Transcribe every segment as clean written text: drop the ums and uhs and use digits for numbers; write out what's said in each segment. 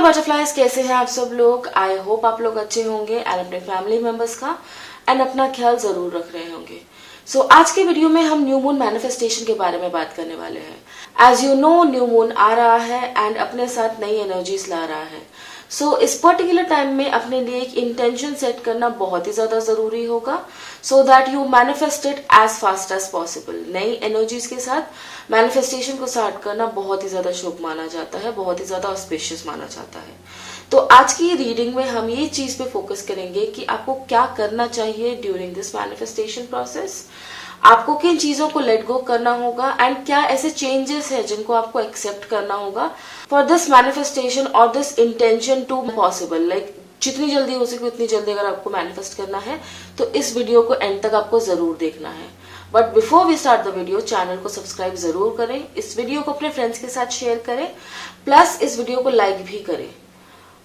Butterflies, कैसे हैं आप सब लोग। आई होप आप लोग अच्छे होंगे एंड अपने फैमिली मेंबर्स का एंड अपना ख्याल जरूर रख रहे होंगे। आज के वीडियो में हम न्यू मून मैनिफेस्टेशन के बारे में बात करने वाले हैं। As you know, new moon आ रहा है एंड अपने साथ नई एनर्जीज ला रहा है। इस पर्टिकुलर टाइम में अपने लिए एक इंटेंशन सेट करना बहुत ही ज्यादा जरूरी होगा, so that you manifest it as fast as possible. नई एनर्जीज के साथ मैनिफेस्टेशन को स्टार्ट करना बहुत ही ज्यादा शुभ माना जाता है, बहुत ही ज्यादा ऑस्पिशियस माना जाता है। आज की रीडिंग में हम ये चीज पे फोकस करेंगे कि आपको क्या करना चाहिए ड्यूरिंग दिस मैनिफेस्टेशन प्रोसेस, आपको किन चीजों को लेट गो करना होगा एंड क्या ऐसे चेंजेस है जिनको आपको एक्सेप्ट करना होगा फॉर दिस मैनिफेस्टेशन और this intention to possible. Like जितनी जल्दी हो सके उतनी जल्दी अगर आपको मैनिफेस्ट करना है तो इस वीडियो को एंड तक आपको जरूर देखना है। But before we start the video, channel को सब्सक्राइब जरूर करें, इस वीडियो को अपने फ्रेंड्स के साथ शेयर करें, प्लस इस वीडियो को लाइक भी करें।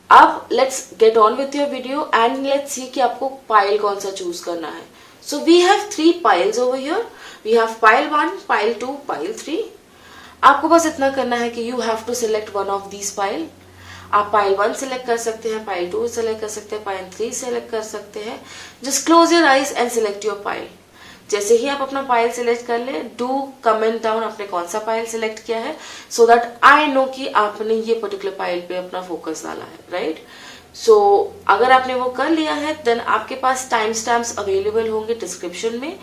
अब let's get on with your video and let's see कि आपको पाइल कौन सा चूज करना है। So we have 3 piles over here. We have pile 1, pile 2, pile 3. आपको बस इतना करना है कि you have to select one of these pile. आप pile 1 select कर सकते हैं, pile 2 select कर सकते हैं, pile 3 select कर सकते हैं. Just close your eyes and select your pile. जैसे ही आप अपना पाइल सिलेक्ट कर ले, डू कमेंट डाउन आपने कौन सा पाइल सिलेक्ट किया है, सो दैट आई नो कि आपने ये पर्टिकुलर पाइल पे अपना फोकस डाला है, राइट। अगर आपने वो कर लिया है देन आपके पास टाइम स्टैम्प्स अवेलेबल होंगे डिस्क्रिप्शन में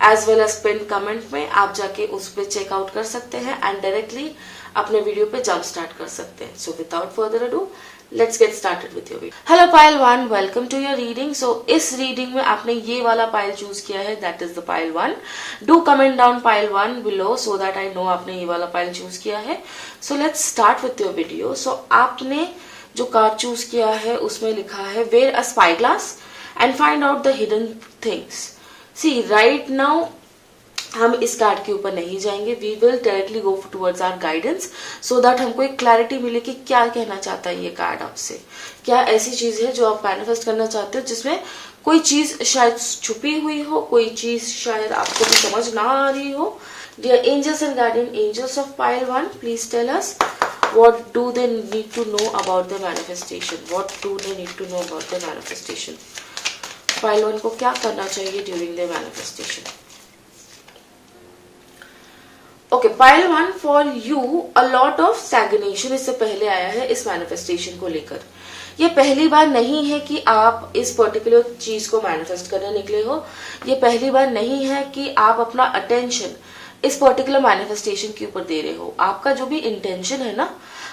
as well as pin comment में। आप जाके उस पर चेकआउट कर सकते हैं एंड डायरेक्टली अपने वीडियो पे जंप स्टार्ट कर सकते हैं। Without further ado, let's get started with your video. Hello pile 1, welcome to your reading. इस रीडिंग में आपने ये वाला पाइल चूज किया है, that is the pile 1। Do comment down pile 1 below so that I know आपने ये वाला पाइल चूज किया है। Let's start with your video. आपने जो कार्ड चूज किया है उसमें लिखा है wear a spyglass and find out the hidden things. See right now हम इस कार्ड के ऊपर नहीं जाएंगे, we will directly go towards our guidance so that हमको एक क्लैरिटी मिले कि क्या कहना चाहता है ये कार्ड आपसे। क्या ऐसी चीज है जो आप मैनिफेस्ट करना चाहते हो जिसमें कोई चीज शायद छुपी हुई हो, कोई चीज शायद आपको भी समझ ना आ रही हो। Dear angels and guardian angels of pile 1, please tell us what do they need to know about the manifestation, what do they need to know about the manifestation। Pile 1 को क्या करना चाहिए during the manifestation. Okay, pile 1 for you a lot of stagnation इससे पहले आया है इस manifestation को लेकर। ये पहली बार नहीं है कि आप इस पर्टिकुलर चीज को मैनिफेस्ट करने निकले हो, ये पहली बार नहीं है कि आप अपना अटेंशन इस पर्टिकुलर मैनिफेस्टेशन के ऊपर दे रहे हो। आपका जो भी इंटेंशन है ना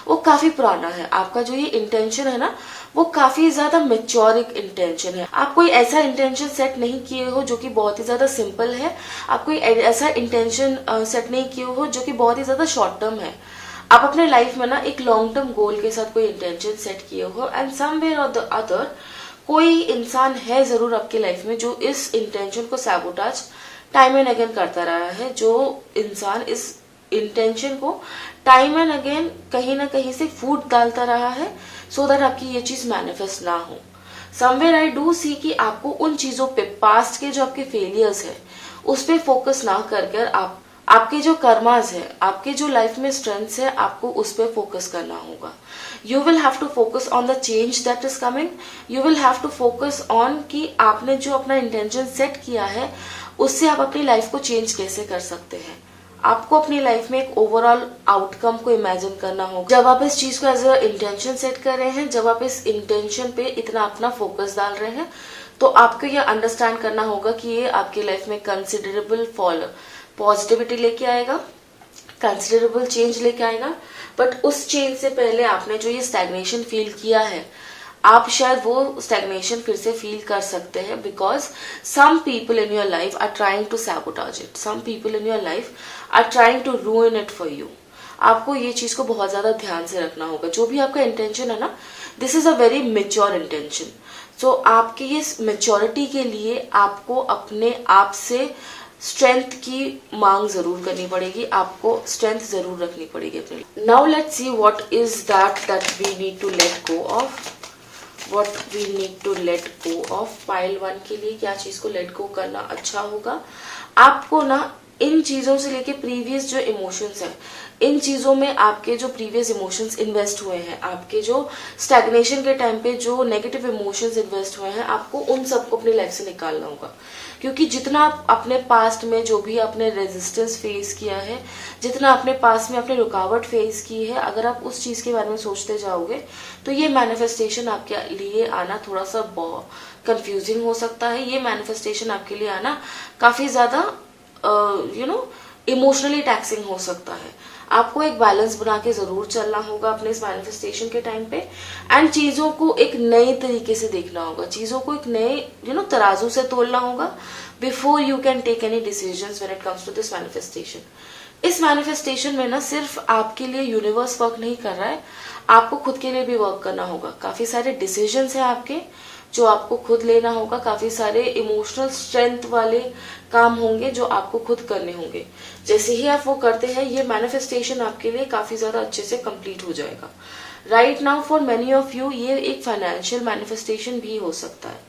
वो काफी पुराना है, आपका जो ये इंटेंशन है ना वो काफी ज्यादा मेच्योरिक इंटेंशन है। आप कोई ऐसा इंटेंशन सेट नहीं किए हो जो कि बहुत ही ज्यादा सिंपल है, आप कोई ऐसा इंटेंशन सेट नहीं किए हो जो कि बहुत ही ज्यादा शॉर्ट टर्म है। आप अपने लाइफ में ना एक लॉन्ग टर्म गोल के साथ कोई इंटेंशन सेट किए हो एंड समवेयर और द अदर कोई इंसान है जरूर आपके लाइफ में जो इस इंटेंशन को सैबोटाज टाइम एंड अगेन करता रहा है, जो इंसान इस इंटेंशन को टाइम एंड अगेन कहीं ना कहीं से फूड डालता रहा है सो दैट आपकी ये चीज मैनिफेस्ट ना हो। समवेयर आई डू सी कि आपको उन चीजों पे, पास्ट के जो आपके फेलियर्स है उस पे फोकस ना कर आपके जो कर्मास है, आपके जो लाइफ में स्ट्रेंथ्स है, आपको उस पे फोकस करना होगा। You will have to focus on the change that is coming. You will have to focus on कि आपने जो अपना इंटेंशन सेट किया है उससे आप अपनी लाइफ को चेंज कैसे कर सकते हैं। आपको अपनी लाइफ में एक ओवरऑल आउटकम को इमेजिन करना होगा। जब आप इस चीज को एज अ इंटेंशन सेट कर रहे हैं, जब आप इस इंटेंशन पे इतना अपना फोकस डाल रहे हैं, तो आपको ये अंडरस्टैंड करना होगा कि ये आपकी लाइफ में कंसिडरेबल पॉजिटिविटी लेके आएगा, कंसिडरेबल चेंज लेके आएगा। बट उस चेंज से पहले आपने जो ये स्टैग्नेशन फील किया है, आप शायद वो स्टैग्नेशन फिर से फील कर सकते हैं because some people in your life are trying to sabotage it, some people in your life are trying to ruin it for you. आपको ये चीज को बहुत ज्यादा ध्यान से रखना होगा। जो भी आपका इंटेंशन है ना, this is a very mature intention. आपकी ये मेच्योरिटी के लिए आपको अपने आप से स्ट्रेंथ की मांग जरूर करनी पड़ेगी, आपको स्ट्रेंथ जरूर रखनी पड़ेगी अपने। Now let's see what is that we need to let go of. What we need to let go of। Pile 1 के लिए क्या चीज को लेट गो करना अच्छा होगा। आपको ना इन चीज़ों से लेके प्रीवियस जो इमोशंस है, इन चीज़ों में आपके जो प्रीवियस इमोशंस इन्वेस्ट हुए हैं, आपके जो स्टैग्नेशन के टाइम पे जो नेगेटिव इमोशंस इन्वेस्ट हुए हैं, आपको उन सबको अपनी लाइफ से निकालना होगा। क्योंकि जितना आप अपने पास्ट में जो भी आपने रेजिस्टेंस फेस किया है, जितना अपने पास्ट में आपने रुकावट फेस की है, अगर आप उस चीज़ के बारे में सोचते जाओगे तो ये मैनिफेस्टेशन आपके लिए आना थोड़ा सा कंफ्यूजिंग हो सकता है। ये मैनिफेस्टेशन आपके लिए आना काफ़ी ज़्यादा इमोशनली टैक्सिंग हो सकता है। आपको एक बैलेंस बना के जरूर चलना होगा अपने इस मैनिफेस्टेशन के टाइम पे, एंड चीजों को एक नए तरीके से देखना होगा, चीजों को एक नए तराजू से तोलना होगा before you can take any decisions when it comes to this manifestation. इस मैनिफेस्टेशन में ना सिर्फ आपके लिए यूनिवर्स वर्क नहीं कर रहा है, आपको खुद के लिए भी वर्क करना होगा। काफी सारे डिसीजंस है आपके जो आपको खुद लेना होगा, काफी सारे इमोशनल स्ट्रेंथ वाले काम होंगे जो आपको खुद करने होंगे। जैसे ही आप वो करते हैं, ये मैनिफेस्टेशन आपके लिए काफी ज्यादा अच्छे से कंप्लीट हो जाएगा। Right now for many of you ये एक फाइनेंशियल मैनिफेस्टेशन भी हो सकता है,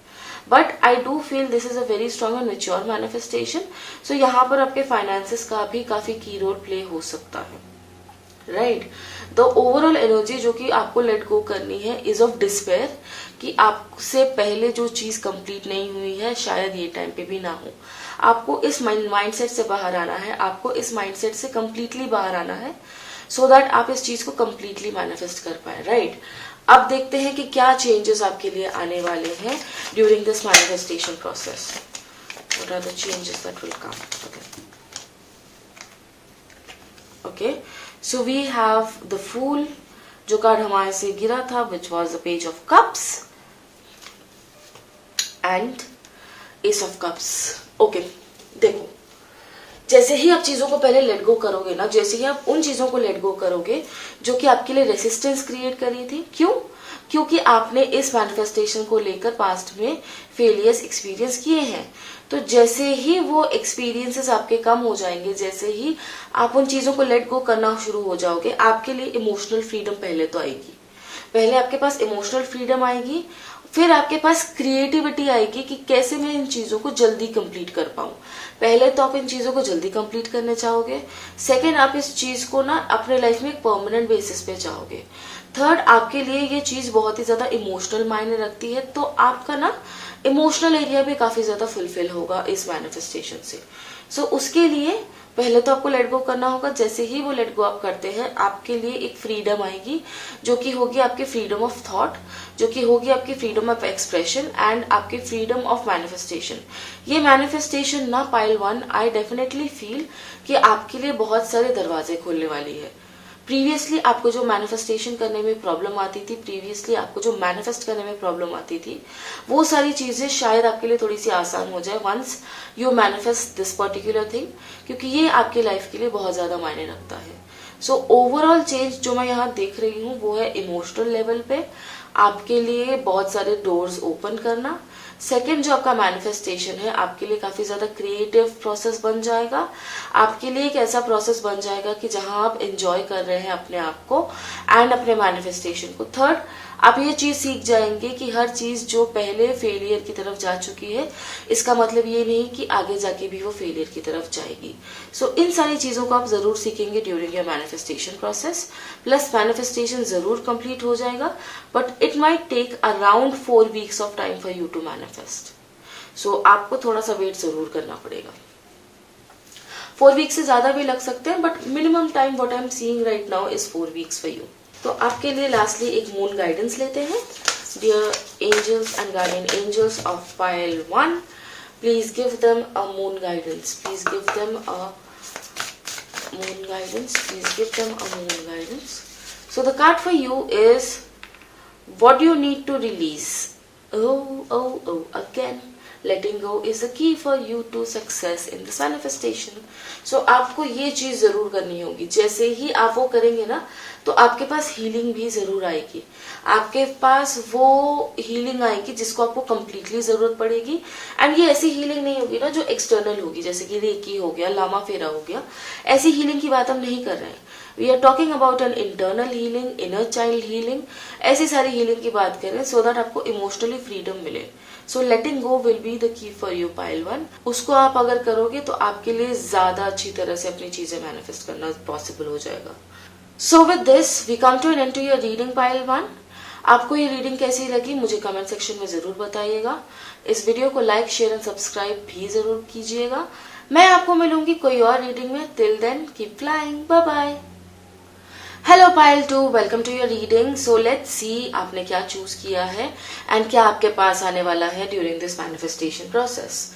but I do feel this is a very strong and mature manifestation. So यहाँ पर आपके फाइनेंसेस का भी काफी की रोल प्ले हो सकता है। राइट, द ओवरऑल एनर्जी जो कि आपको लेट गो करनी है इज ऑफ डिस्पेयर, कि आपसे पहले जो चीज कंप्लीट नहीं हुई है शायद ये टाइम पे भी ना हो। आपको इस माइंडसेट से बाहर आना है, आपको इस माइंडसेट से कंप्लीटली बाहर आना है, सो दैट आप इस चीज को कंप्लीटली मैनिफेस्ट कर पाए। राइट, अब देखते हैं कि क्या चेंजेस आपके लिए आने वाले हैं during this manifestation process. What are the changes that will come? Okay, so we have the fool, जो कार्ड हमारे से गिरा था, which was the page of cups and ace of cups. Okay, देखो जैसे ही आप चीजों को पहले लेट गो करोगे ना, जैसे ही आप उन चीजों को लेट गो करोगे जो कि आपके लिए रेसिस्टेंस क्रिएट करी थी, क्यों? क्योंकि आपने इस मैनिफेस्टेशन को लेकर पास्ट में फेलियर्स एक्सपीरियंस किए हैं। तो जैसे ही वो एक्सपीरियंसेस आपके कम हो जाएंगे, जैसे ही आप उन चीजों को लेट गो करना शुरू हो जाओगे, आपके लिए इमोशनल फ्रीडम पहले तो आएगी। पहले आपके पास इमोशनल फ्रीडम आएगी, फिर आपके पास क्रिएटिविटी आएगी कि कैसे मैं इन चीजों को जल्दी कंप्लीट कर पाऊं। पहले तो आप इन चीजों को जल्दी कंप्लीट करने चाहोगे, सेकंड आप इस चीज को ना अपने लाइफ में एक परमानेंट बेसिस पे चाहोगे, थर्ड आपके लिए ये चीज बहुत ही ज्यादा इमोशनल मायने रखती है, तो आपका ना इमोशनल एरिया भी काफी ज्यादा फुलफिल होगा इस मैनिफेस्टेशन से। सो उसके लिए पहले तो आपको लेट गो करना होगा। जैसे ही वो लेट गो आप करते हैं, आपके लिए एक फ्रीडम आएगी जो कि होगी आपकी फ्रीडम ऑफ थॉट, जो कि होगी आपकी फ्रीडम ऑफ एक्सप्रेशन एंड आपकी फ्रीडम ऑफ मैनिफेस्टेशन। ये मैनिफेस्टेशन ना पाइल 1 आई डेफिनेटली फील कि आपके लिए बहुत सारे दरवाजे खोलने वाली है। प्रीवियसली आपको जो मैनिफेस्टेशन करने में प्रॉब्लम आती थी, प्रीवियसली आपको जो मैनिफेस्ट करने में प्रॉब्लम आती थी, वो सारी चीजें शायद आपके लिए थोड़ी सी आसान हो जाए once you manifest this particular thing, क्योंकि ये आपके लाइफ के लिए बहुत ज्यादा मायने रखता है। सो ओवरऑल चेंज जो मैं यहाँ देख रही हूँ वो है इमोशनल लेवल पे आपके लिए बहुत सारे डोर्स ओपन करना। सेकेंड जो आपका मैनिफेस्टेशन है, आपके लिए काफी ज्यादा क्रिएटिव प्रोसेस बन जाएगा, आपके लिए एक ऐसा प्रोसेस बन जाएगा कि जहां आप एंजॉय कर रहे हैं अपने आप को एंड अपने मैनिफेस्टेशन को। थर्ड, आप ये चीज सीख जाएंगे कि हर चीज जो पहले फेलियर की तरफ जा चुकी है, इसका मतलब ये नहीं कि आगे जाके भी वो फेलियर की तरफ जाएगी। सो इन सारी चीजों को आप जरूर सीखेंगे during your manifestation process. Plus manifestation जरूर कंप्लीट हो जाएगा, but it might take around 4 weeks of time for you to manifest. So आपको थोड़ा सा वेट जरूर करना पड़ेगा। 4 वीक्स से ज्यादा भी लग सकते हैं, but minimum time what I am seeing right now is 4 weeks for you. तो आपके लिए लास्टली एक मून गाइडेंस लेते हैं। Dear angels and guardian angels of pile 1, please give them a moon guidance, please give them a moon guidance, please give them a moon guidance. So the card for you is what you need to release. Oh, again letting go is the key for you to success in this manifestation. So आपको ये चीज जरूर करनी होगी। जैसे ही आप वो करेंगे ना, तो आपके पास हीलिंग भी जरूर आएगी। आपके पास वो हीलिंग आएगी जिसको आपको कंप्लीटली जरूरत पड़ेगी, एंड ये ऐसी हीलिंग नहीं होगी ना जो एक्सटर्नल होगी, जैसे कि रेकी हो गया, लामा फेरा हो गया, ऐसी हीलिंग की बात हम नहीं कर रहे हैं। We are talking about an internal healing, inner child healing, ऐसी सारी हीलिंग की बात करें सो दैट आपको इमोशनली फ्रीडम मिले. So letting go will be the key for you pile 1. उसको आप अगर करोगे तो आपके लिए ज्यादा अच्छी तरह से अपनी चीजें मैनिफेस्ट करना पॉसिबल हो जाएगा. So with this we come to an end to your reading pile 1. आपको ये रीडिंग कैसी लगी मुझे कमेंट सेक्शन में जरूर बताइएगा. इस वीडियो को लाइक, शेयर एंड सब्सक्राइब भी जरूर कीजिएगा. मैं आपको मिलूंगी कोई और रीडिंग में. Till then keep flying. Bye bye. Hello pile 2, welcome to your reading. So let's see आपने क्या चूज किया है एंड क्या आपके पास आने वाला है during this manifestation process.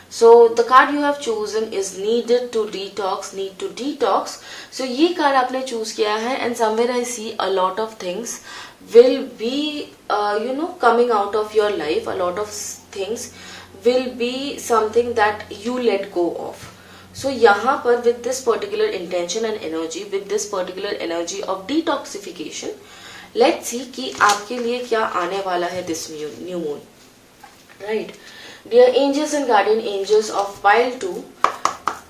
So the card you have chosen is needed to detox, need to detox. So ये कार्ड आपने चूज किया है and somewhere I see a lot of things will be coming out of your life. A lot of things will be something that you let go of. So यहाँ पर with this particular intention and energy, with this particular energy of detoxification, let's see कि आपके लिए क्या आने वाला है this new moon, right? Dear angels and guardian angels of pile 2,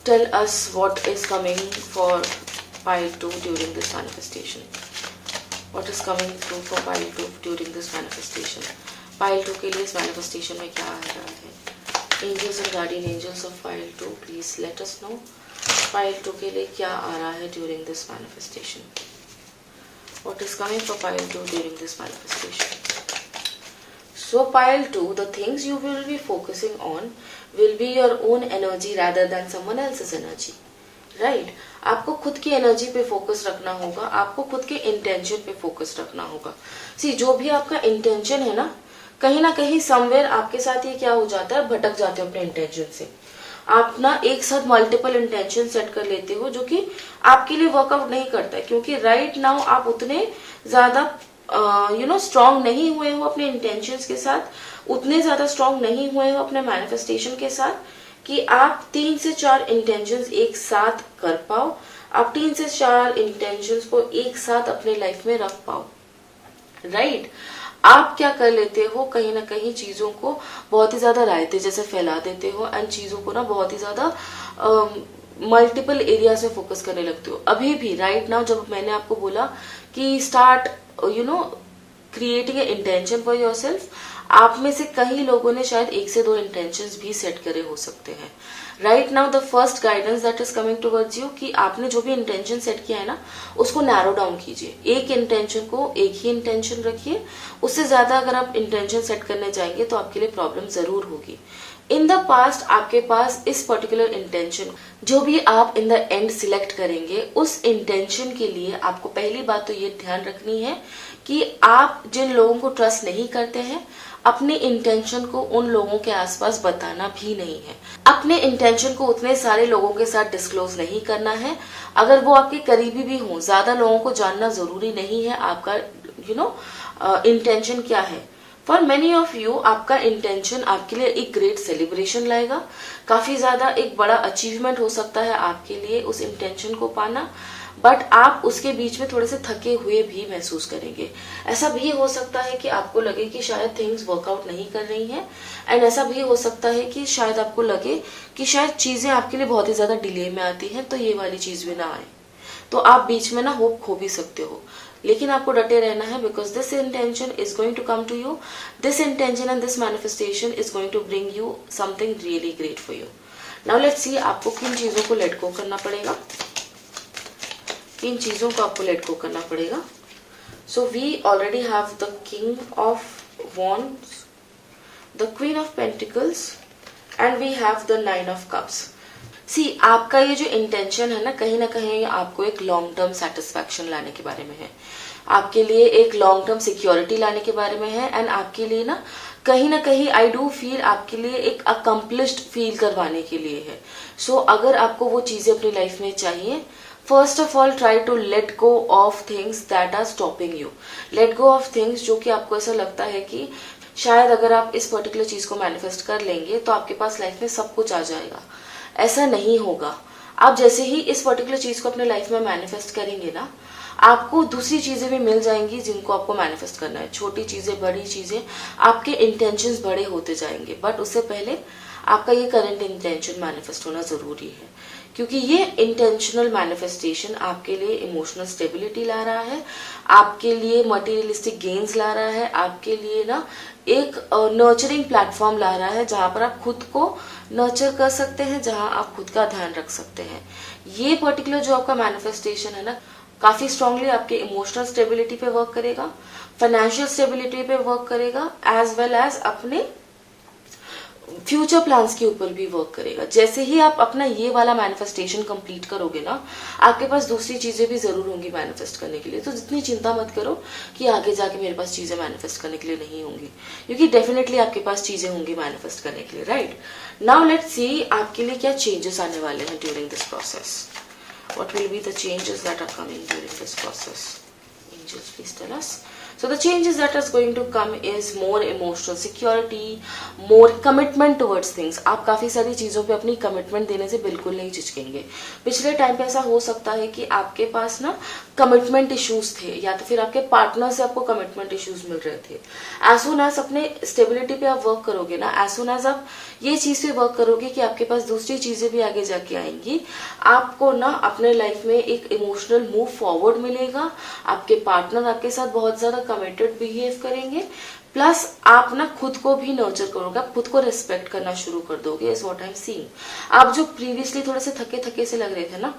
tell us what is coming for pile 2 during this manifestation. What is coming through for pile 2 during this manifestation? Pile 2 के लिए इस manifestation में क्या आ रहा है? Angels and guardian angels of pile 2, please let us know. Pile 2 के लिए क्या आ रहा है during this manifestation? What is coming for pile 2 during this manifestation? So pile 2, the things you will be focusing on will be your own energy rather than someone else's energy, right? आपको खुद की energy पे focus रखना होगा, आपको खुद के intention पे फोकस रखना होगा. सी जो भी आपका इंटेंशन है ना कहीं समवेयर आपके साथ ये क्या हो जाता है, भटक जाते हो अपने इंटेंशन से. आप ना एक साथ मल्टीपल इंटेंशन सेट कर लेते हो जो कि आपके लिए वर्कआउट नहीं करता है, क्योंकि राइट नाउ आप उतने ज्यादा स्ट्रांग नहीं हुए हो अपने इंटेंशंस के साथ, उतने ज्यादा स्ट्रांग नहीं हुए हो अपने मैनिफेस्टेशन के साथ कि आप 3 से 4 इंटेंशंस एक साथ कर पाओ, आप 3 से 4 इंटेंशंस को एक साथ अपने लाइफ में रख पाओ, राइट? आप क्या कर लेते हो, कहीं ना कहीं चीजों को बहुत ही ज्यादा रायते जैसे फैला देते हो एंड चीजों को ना बहुत ही ज्यादा मल्टीपल एरियाज में फोकस करने लगते हो. अभी भी राइट नाउ जब मैंने आपको बोला कि start creating a intention for yourself, आप में से कई लोगों ने शायद 1 से 2 इंटेंशंस भी सेट करे हो सकते हैं. Right now the first guidance that is coming towards you कि आपने जो भी इंटेंशन सेट किया है ना उसको नैरो डाउन कीजिए. एक इंटेंशन को एक ही इंटेंशन रखिए. उससे ज्यादा अगर आप इंटेंशन सेट करने जाएंगे तो आपके लिए प्रॉब्लम जरूर होगी. इन द पास्ट आपके पास इस पर्टिकुलर इंटेंशन जो भी आप इन द एंड सिलेक्ट करेंगे उस इंटेंशन के लिए आपको पहली बात तो ये ध्यान रखनी है कि आप जिन लोगों को ट्रस्ट नहीं करते हैं अपने इंटेंशन को उन लोगों के आसपास बताना भी नहीं है. अपने इंटेंशन को उतने सारे लोगों के साथ डिस्क्लोज नहीं करना है. अगर वो आपके करीबी भी हों, ज्यादा लोगों को जानना जरूरी नहीं है आपका इंटेंशन क्या है. फॉर मेनी ऑफ यू आपका इंटेंशन आपके लिए एक ग्रेट सेलिब्रेशन लाएगा, काफी ज्यादा एक बड़ा अचीवमेंट हो सकता है आपके लिए उस इंटेंशन को पाना, बट आप उसके बीच में थोड़े से थके हुए भी महसूस करेंगे. ऐसा भी हो सकता है कि आपको लगे कि शायद थिंग्स वर्कआउट नहीं कर रही हैं एंड ऐसा भी हो सकता है कि शायद आपको लगे कि शायद चीजें आपके लिए बहुत ही ज्यादा डिले में आती हैं तो ये वाली चीज भी ना आए, तो आप बीच में ना होप खो भी सकते हो. लेकिन आपको डटे रहना है because this intention is going to come to you. This intention and this manifestation is going to bring you something really great for you. Now let's see आपको किन चीजों को लेट गो करना पड़ेगा, किन चीजों को आपको लेट गो करना पड़ेगा. So we already have the king of wands, the queen of pentacles and we have the 9 of cups. See आपका ये जो इंटेंशन है ना कहीं आपको एक लॉन्ग टर्म सेटिस्फैक्शन लाने के बारे में है, आपके लिए एक लॉन्ग टर्म सिक्योरिटी लाने के बारे में है एंड आपके लिए ना कहीं आई डू फील आपके लिए एक अकम्प्लिश्ड फील करवाने के लिए है. सो अगर आपको वो चीजें अपनी लाइफ में चाहिए, first of all try to let go of things that are stopping you. Let go of things जो कि आपको ऐसा लगता है कि शायद अगर आप इस पर्टिकुलर चीज को मैनिफेस्ट कर लेंगे तो आपके पास लाइफ में सब कुछ आ जाएगा. ऐसा नहीं होगा. आप जैसे ही इस पर्टिकुलर चीज को अपने लाइफ में मैनिफेस्ट करेंगे ना आपको दूसरी चीजें भी मिल जाएंगी जिनको आपको मैनिफेस्ट करना है. छोटी चीजें, बड़ी चीजें, आपके इंटेंशंस बड़े होते जाएंगे, बट उससे पहले आपका ये करंट इंटेंशन मैनिफेस्ट होना जरूरी है. क्योंकि ये इंटेंशनल मैनिफेस्टेशन आपके लिए इमोशनल स्टेबिलिटी ला रहा है, आपके लिए मटेरियलिस्टिक गेन्स ला रहा है, आपके लिए ना एक नर्चरिंग प्लेटफॉर्म ला रहा है जहां पर आप खुद को नर्चर कर सकते हैं, जहां आप खुद का ध्यान रख सकते हैं। ये पर्टिकुलर जो आपका मैनिफेस्टेशन है ना, काफी स्ट्रांगली आपके इमोशनल स्टेबिलिटी पे वर्क करेगा, फाइनेंशियल स्टेबिलिटी पे वर्क करेगा, एज वेल एज अपने फ्यूचर प्लान्स के ऊपर भी वर्क करेगा। जैसे ही आप अपना ये वाला मैनिफेस्टेशन कंप्लीट करोगे ना, आपके पास दूसरी चीजें भी जरूर होंगी मैनिफेस्ट करने के लिए। तो जितनी चिंता मत करो कि आगे जाके मेरे पास चीजें मैनिफेस्ट करने के लिए नहीं होंगी, क्योंकि डेफिनेटली आपके पास चीजें होंगी मैनिफेस्ट करने के लिए, राइट। नाउ लेट्स सी आपके लिए क्या चेंजेस आने वाले हैं during this process. What will be the changes that are coming during this process? Angels, please tell us. So the changes that is going to come is more emotional security, more commitment towards things. आप काफी सारी चीजों पे अपनी commitment देने से बिल्कुल नहीं झिझकेंगे। पिछले टाइम पे ऐसा हो सकता है कि आपके पास ना कमिटमेंट इश्यूज थे, या तो फिर आपके पार्टनर से आपको कमिटमेंट इश्यूज मिल रहे थे। एज सुन एज अपने स्टेबिलिटी पे आप वर्क करोगे ना, एज सुन एज आप ये चीज पे वर्क करोगे कि आपके पास दूसरी चीजें भी आगे जाके आएंगी, आपको ना अपने लाइफ में एक इमोशनल मूव फॉरवर्ड मिलेगा, आपके पार्टनर आपके साथ बहुत ज्यादा कमिटेड बिहेव करेंगे, प्लस आप ना खुद को भी नर्चर करोगे, आप खुद को रिस्पेक्ट करना शुरू कर दोगे, is what I am seeing. आप जो प्रीवियसली थोड़े से थके थके से लग रहे थे ना,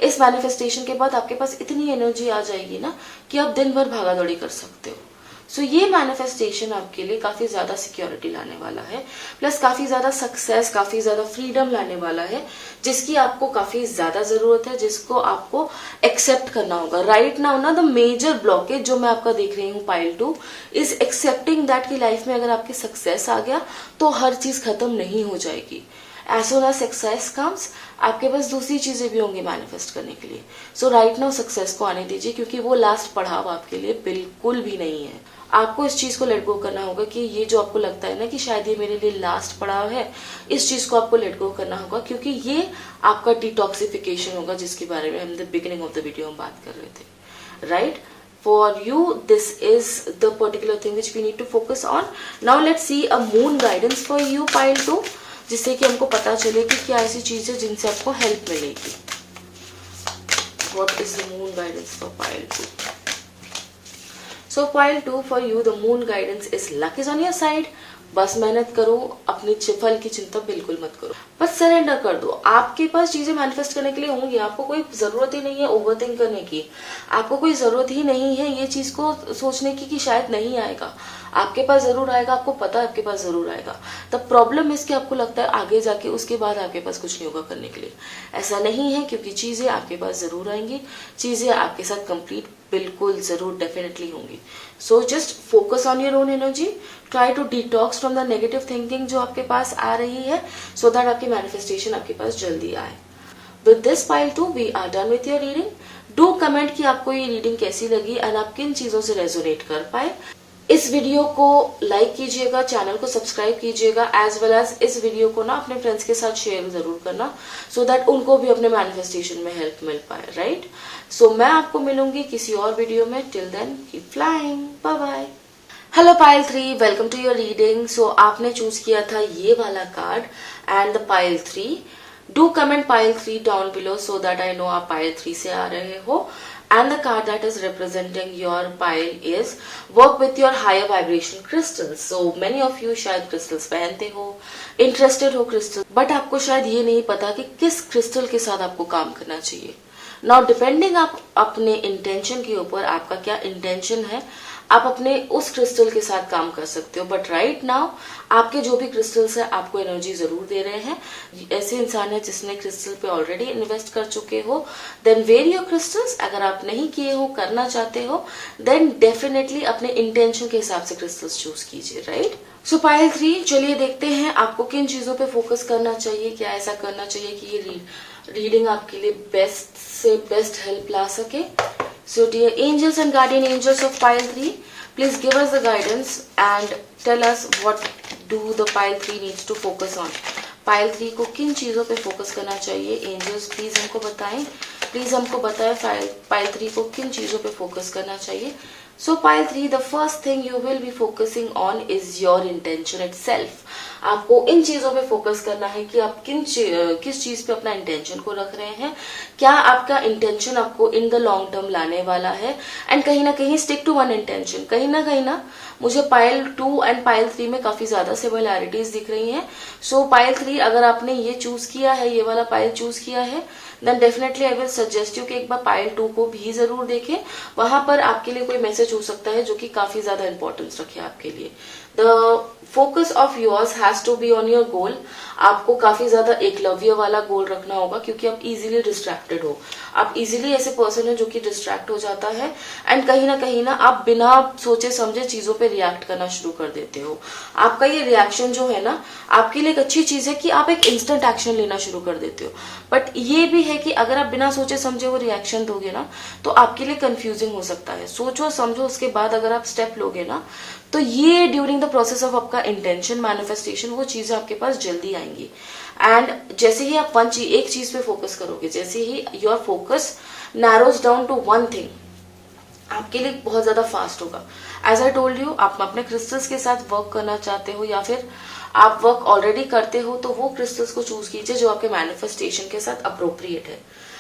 इस मैनिफेस्टेशन के बाद आपके पास इतनी एनर्जी आ जाएगी ना कि आप दिन भर भागा दौड़ी कर सकते हो। सो ये मैनिफेस्टेशन आपके लिए काफी ज्यादा सिक्योरिटी लाने वाला है, प्लस काफी ज्यादा सक्सेस, काफी ज्यादा फ्रीडम लाने वाला है, जिसकी आपको काफी ज्यादा जरूरत है, जिसको आपको एक्सेप्ट करना होगा। राइट नाउ ना द मेजर ब्लॉकेज जो मैं आपका देख रही हूँ पाइल 2 इज एक्सेप्टिंग दैट की लाइफ में अगर आपकी सक्सेस आ गया तो हर चीज खत्म नहीं हो जाएगी। As soon as success comes, आपके पास दूसरी चीजें भी होंगी मैनिफेस्ट करने के लिए। सो राइट नाउ सक्सेस को आने दीजिए, क्योंकि वो लास्ट पड़ाव आपके लिए बिल्कुल भी नहीं है। आपको इस चीज को लेट गो करना होगा कि ये जो आपको लगता है ना कि शायद ये मेरे लिए लास्ट पड़ाव है, इस चीज को आपको लेट गो करना होगा, क्योंकि ये आपका डिटॉक्सिफिकेशन होगा, जिसके बारे में हम the beginning of the video में बात कर रहे थे, right. For you, this is the particular thing which we need to focus on. Now let's see a moon guidance for you, pile 2, जिससे कि हमको पता चले कि क्या ऐसी चीज है जिनसे आपको हेल्प मिलेगी। What is the moon guidance for pile 2? So pile 2 for you, the moon guidance is luck is on your side. बस मेहनत करो, अपनी फल की चिंता बिल्कुल मत करो, बस सरेंडर कर दो। आपके पास चीजें मैनिफेस्ट करने के लिए होंगी, आपको कोई जरूरत ही नहीं है ओवरथिंक करने की, आपको कोई जरूरत ही नहीं है ये चीज को सोचने की कि शायद नहीं आएगा। आपके पास जरूर आएगा, आपको पता है आपके पास जरूर आएगा। द प्रॉब्लम इसके आपको लगता है आगे जाके उसके बाद आपके पास कुछ नहीं होगा करने के लिए। ऐसा नहीं है, क्योंकि चीजें आपके पास जरूर आएंगी, चीजें आपके साथ कंप्लीट बिल्कुल जरूर डेफिनेटली होंगी। So just focus on your own energy, try to detox from the negative thinking जो आपके पास आ रही है, सो दैट आपकी मैनिफेस्टेशन आपके पास जल्दी आए। With this pile 2 we are done with your reading. Do comment कि आपको ये रीडिंग कैसी लगी एंड आप किन चीजों से रेजोनेट कर पाए। इस वीडियो को लाइक कीजिएगा, चैनल को सब्सक्राइब कीजिएगा, एज वेल एज इस वीडियो को ना अपने फ्रेंड्स के साथ शेयर जरूर करना, सो दैट उनको भी अपने मैनिफेस्टेशन में हेल्प मिल पाए, राइट। सो मैं आपको मिलूंगी किसी और वीडियो में। Till then keep flying, bye bye. Hello pile 3, welcome to your reading. So आपने चूज किया था ये वाला card and the pile 3। Do comment pile 3 down below so that I know आप पाइल 3 से आ रहे हो। And the card that is representing your pile is work with your higher vibration crystals. So many of you शायद crystals पहनते हो, interested हो crystal, but आपको शायद ये नहीं पता कि किस crystal के साथ आपको काम करना चाहिए। Now depending आप अपने intention के ऊपर, आपका क्या intention है, आप अपने उस क्रिस्टल के साथ काम कर सकते हो। बट राइट नाउ आपके जो भी क्रिस्टल्स है आपको एनर्जी जरूर दे रहे हैं। ऐसे इंसान है जिसने क्रिस्टल पे ऑलरेडी इन्वेस्ट कर चुके हो, देन वेरी योर क्रिस्टल्स। अगर आप नहीं किए हो, करना चाहते हो, देन डेफिनेटली अपने इंटेंशन के हिसाब से क्रिस्टल्स चूज कीजिए, राइट। सो पाइल 3, चलिए देखते हैं आपको किन चीजों पे फोकस करना चाहिए, क्या ऐसा करना चाहिए कि ये रीडिंग आपके लिए बेस्ट से बेस्ट हेल्प ला सके। So dear angels and guardian angels of pile 3, please give us the guidance and tell us what do the pile 3 needs to focus on. Pile 3 को किन चीजों पे फोकस करना चाहिए, एंजल्स प्लीज हमको बताएं। प्लीज हमको बताएं pile 3 को किन चीजों पे फोकस करना चाहिए। So pile 3, the first thing you will be focusing on is your intention itself. आपको इन चीजों पे फोकस करना है कि आप किस चीज पे अपना इंटेंशन को रख रहे हैं, क्या आपका इंटेंशन आपको इन द लॉन्ग टर्म लाने वाला है, एंड कहीं ना कहीं स्टिक टू वन इंटेंशन. कहीं ना मुझे पाइल 2 एंड पाइल 3 में काफी ज्यादा सिमिलैरिटीज दिख रही हैं. सो पाइल 3 अगर आपने ये चूज किया है, ये वाला पाइल चूज किया है, then definitely I will suggest you कि एक बार पाइल 2 को भी जरूर देखें. वहां पर आपके लिए कोई मैसेज हो सकता है जो कि काफी ज्यादा इंपॉर्टेंस रखे आपके लिए. The focus of yours has to be on your goal. आपको काफी ज्यादा एकलव्य वाला गोल रखना होगा, क्योंकि आप इजीली डिस्ट्रैक्टेड हो. आप इजीली ऐसे पर्सन है जो कि डिस्ट्रैक्ट हो जाता है, एंड कहीं ना आप बिना सोचे समझे चीजों पे रिएक्ट करना शुरू कर देते हो. आपका ये रिएक्शन जो है ना, आपके लिए एक अच्छी चीज है कि आप एक इंस्टेंट एक्शन लेना शुरू कर देते हो. बट ये भी है कि अगर आप बिना सोचे समझे वो रिएक्शन दोगे ना, तो आपके लिए कंफ्यूजिंग हो सकता है. सोचो समझो उसके बाद अगर आप स्टेप लोगे ना, तो ये ड्यूरिंग द प्रोसेस ऑफ आपका इंटेंशन मैनिफेस्टेशन वो चीजें आपके पास जल्दी आएंगी. एंड जैसे ही आप एक चीज पे फोकस करोगे, जैसे ही your focus narrows down to one thing, आपके लिए बहुत ज्यादा फास्ट होगा. एज आई टोल्ड यू, आप अपने क्रिस्टल्स के साथ वर्क करना चाहते हो या फिर आप वर्क ऑलरेडी करते हो, तो वो क्रिस्टल्स को चूज कीजिए जो आपके मैनिफेस्टेशन के साथ अप्रोप्रिएट है.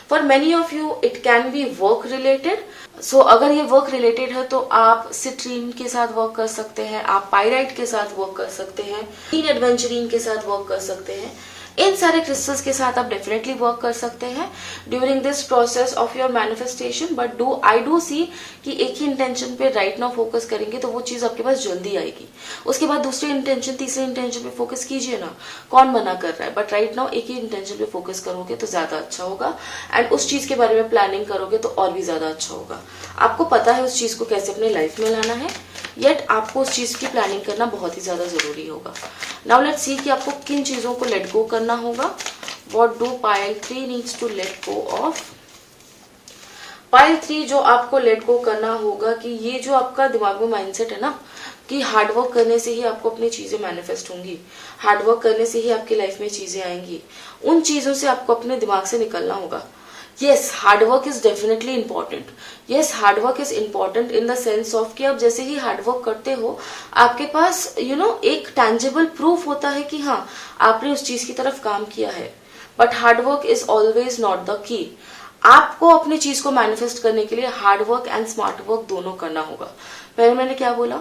For many of you it can be work related. So अगर ये वर्क रिलेटेड है तो आप सिट्रीन के साथ वर्क कर सकते हैं, आप पायराइट के साथ वर्क कर सकते हैं, एडवेंचरीन के साथ वर्क कर सकते हैं. इन सारे क्रिस्टल्स के साथ आप डेफिनेटली वर्क कर सकते हैं during this process of your manifestation. But I do see कि एक ही इंटेंशन पे राइट नाउ फोकस करेंगे तो वो चीज आपके पास जल्दी आएगी. उसके बाद दूसरी इंटेंशन, तीसरे इंटेंशन पे फोकस कीजिए ना, कौन मना कर रहा है. बट राइट नाउ एक ही इंटेंशन पे फोकस करोगे तो ज्यादा अच्छा होगा, एंड उस चीज के बारे में प्लानिंग करोगे तो और भी ज्यादा अच्छा होगा. आपको पता है उस चीज को कैसे अपने लाइफ में लाना है, येट आपको उस चीज की प्लानिंग करना बहुत ही ज्यादा जरूरी होगा. नाउ लेट्स सी कि आपको किन चीजों को लेट गो करना होगा. What do pile 3 needs to let go of. Pile 3 जो आपको लेट गो करना होगा कि ये जो आपका दिमाग में माइंडसेट है ना कि हार्डवर्क करने से ही आपको अपनी चीजें मैनिफेस्ट होंगी, हार्डवर्क करने से ही आपकी लाइफ में चीजें आएंगी, उन चीजों से आपको अपने दिमाग से निकलना होगा. Yes, hard work is definitely important. Yes, hard work is important in the sense of कि आप जैसे ही हार्ड वर्क करते हो, आपके पास एक टैंजिबल प्रूफ होता है कि हाँ आपने उस चीज की तरफ काम किया है. But hard work is always not the key. आपको अपनी चीज को मैनिफेस्ट करने के लिए hard work and smart work दोनों करना होगा. पहले मैंने क्या बोला,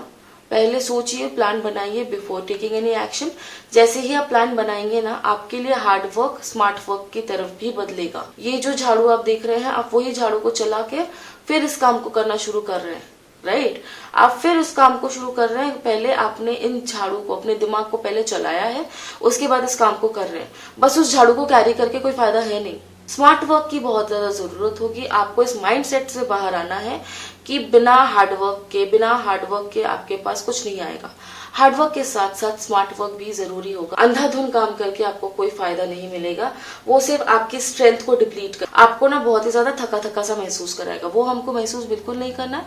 पहले सोचिए, प्लान बनाइए बिफोर टेकिंग एनी एक्शन. जैसे ही आप प्लान बनाएंगे ना, आपके लिए हार्ड वर्क स्मार्ट वर्क की तरफ भी बदलेगा. ये जो झाड़ू आप देख रहे हैं, आप वही झाड़ू को चला के फिर इस काम को करना शुरू कर रहे हैं, राइट. आप फिर उस काम को शुरू कर रहे हैं. पहले आपने इन झाड़ू को, अपने दिमाग को पहले चलाया है, उसके बाद इस काम को कर रहे हैं. बस उस झाड़ू को कैरी करके कोई फायदा है नहीं. स्मार्ट वर्क की बहुत ज्यादा जरूरत होगी. आपको इस माइंडसेट से बाहर आना है कि बिना हार्डवर्क के आपके पास कुछ नहीं आएगा. हार्डवर्क के साथ साथ स्मार्ट वर्क भी जरूरी होगा. अंधाधुन काम करके आपको कोई फायदा नहीं मिलेगा. वो सिर्फ आपकी स्ट्रेंथ को डिप्लीट कर, आपको ना बहुत ही ज्यादा थका थका सा महसूस कराएगा. वो हमको महसूस बिल्कुल नहीं करना है.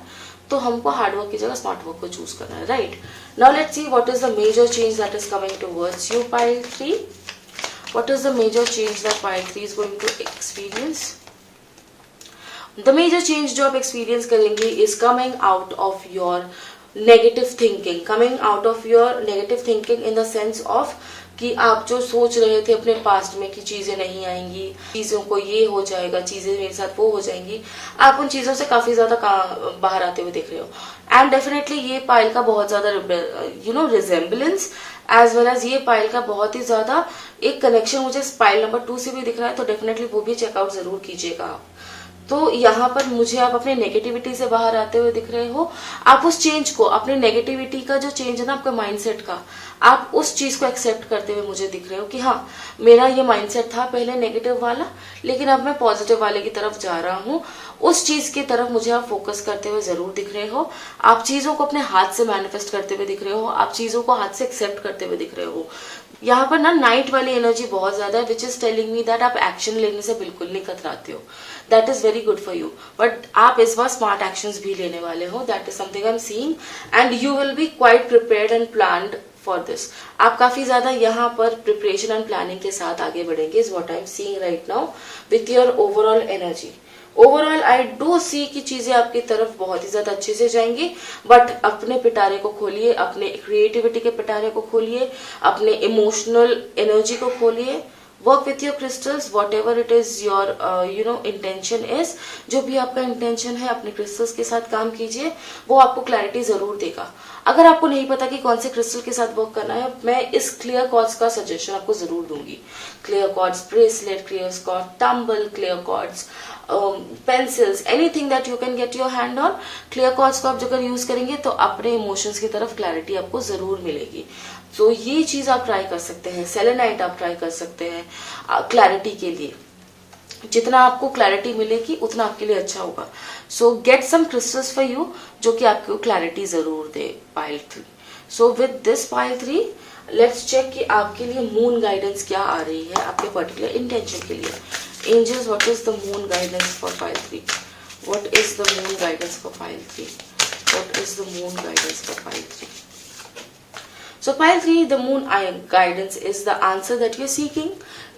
तो हमको हार्डवर्क की जगह स्मार्ट वर्क को चूज करना है, right. Now let's see what is the major change that is coming towards you pile 3. What is the major change that pile 3 is going to experience? The major change जो आप experience करेंगे is coming out of your negative thinking. Coming out of your negative thinking in the sense of कि आप जो सोच रहे थे अपने पास्ट में कि चीजें नहीं आएंगी, चीजों को ये हो जाएगा, चीजें मेरे साथ वो हो जाएंगी, आप उन चीजों से काफी ज्यादा बाहर आते हुए दिख रहे हो. एंड डेफिनेटली ये पाइल का बहुत ज्यादा रिजेम्बलेंस एज वेल एज ये पाइल का बहुत ही ज्यादा एक कनेक्शन मुझे पाइल नंबर 2 से भी दिख रहा है. तो डेफिनेटली वो भी चेकआउट जरूर कीजिएगा आप. तो यहाँ पर मुझे आप अपने नेगेटिविटी से बाहर आते हुए दिख रहे हो. आप उस चेंज को, अपने नेगेटिविटी का जो चेंज है ना आपका माइंडसेट का, आप उस चीज को एक्सेप्ट करते हुए मुझे दिख रहे हो कि हाँ मेरा ये माइंडसेट था पहले नेगेटिव वाला, लेकिन अब मैं पॉजिटिव वाले की तरफ जा रहा हूँ. उस चीज की तरफ मुझे आप फोकस करते हुए जरूर दिख रहे हो. आप चीजों को अपने हाथ से मैनिफेस्ट करते हुए दिख रहे हो. आप चीजों को हाथ से एक्सेप्ट करते हुए दिख रहे हो. यहाँ पर ना नाइट वाली एनर्जी बहुत ज्यादा है, which is telling me that आप एक्शन लेने से बिल्कुल नहीं कतराते हो. That is very good for you. But आप इस बार स्मार्ट एक्शंस भी लेने वाले हो. That is something I am seeing and you will be quite prepared and planned for this. आप काफी ज्यादा यहाँ पर प्रिपरेशन एंड प्लानिंग के साथ आगे बढ़ेंगे, is what I am seeing right now with your overall energy. Overall I do see की चीजें आपकी तरफ बहुत ही ज्यादा अच्छे से जाएंगी, बट अपने पिटारे को खोलिए, अपने क्रिएटिविटी के पिटारे को खोलिए, अपने इमोशनल एनर्जी को खोलिए। Work with your crystals, what ever it is your intention is, जो भी आपका इंटेंशन है अपने क्रिस्टल्स के साथ काम कीजिए, वो आपको क्लैरिटी जरूर देगा। अगर आपको नहीं पता कि कौन से क्रिस्टल के साथ वर्क करना है, मैं इस क्लियर कॉर्ड्स का सजेशन आपको जरूर दूंगी। Clear quartz bracelet, clear quartz tumble, clear quartz pencils, anything that you can get your hand on. Clear quartz को आप अगर यूज करेंगे तो अपने इमोशंस की तरफ क्लैरिटी आपको जरूर मिलेगी। तो ये चीज आप ट्राई कर सकते हैं। सेलेनाइट आप ट्राई कर सकते हैं क्लैरिटी के लिए। जितना आपको क्लैरिटी मिलेगी उतना आपके लिए अच्छा होगा। So get some crystals for you जो कि आपको क्लैरिटी जरूर दे। Pile 3। So with this pile 3 let's check कि आपके लिए मून गाइडेंस क्या आ रही है आपके पर्टिकुलर इंटेंशन के लिए। Angels, what is the moon guidance for pile 3? What is the moon guidance for pile 3? What is the moon guidance for pile 3? So pile 3, the moon guidance is the answer that you're seeking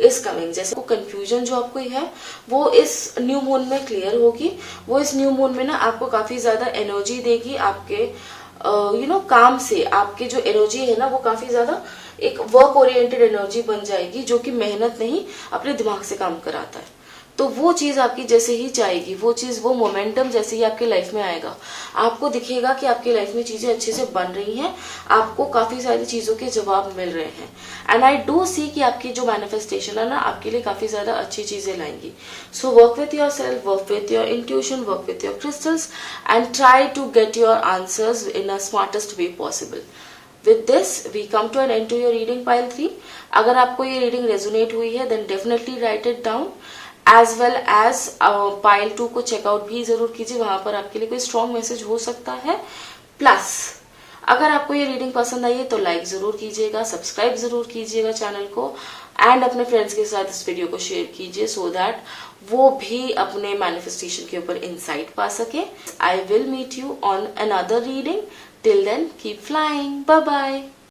is coming। जैसे को confusion जो आपको है वो इस new moon में clear होगी। वो इस न्यू मून में ना आपको काफी ज्यादा एनर्जी देगी। आपके काम से आपके जो एनर्जी है ना वो काफी ज्यादा एक वर्क ओरिएंटेड एनर्जी बन जाएगी, जो कि मेहनत नहीं अपने दिमाग से काम कराता है। तो वो चीज आपकी जैसे ही जाएगी, वो चीज, वो मोमेंटम जैसे ही आपके लाइफ में आएगा, आपको दिखेगा कि आपकी लाइफ में चीजें अच्छे से बन रही हैं, आपको काफी सारी चीजों के जवाब मिल रहे हैं। एंड आई डू सी कि आपकी जो मैनिफेस्टेशन है ना आपके लिए काफी ज्यादा अच्छी चीजें लाएंगी। So work with your self, work with your intuition, work with your crystals and try to get your answers in a smartest way possible. With this, we come to an end to your reading pile 3. अगर आपको ये reading resonate हुई है then definitely write it down, as well as pile 2 को checkout भी जरूर कीजिए, वहां पर आपके लिए कोई स्ट्रॉन्ग मैसेज हो सकता है। प्लस अगर आपको ये रीडिंग पसंद आई है तो लाइक जरूर कीजिएगा, सब्सक्राइब जरूर कीजिएगा चैनल को, एंड अपने फ्रेंड्स के साथ इस वीडियो को शेयर कीजिए सो दैट वो भी अपने मैनिफेस्टेशन के ऊपर इंसाइट पा सके। I will meet you on another reading. Till then keep flying. Bye bye.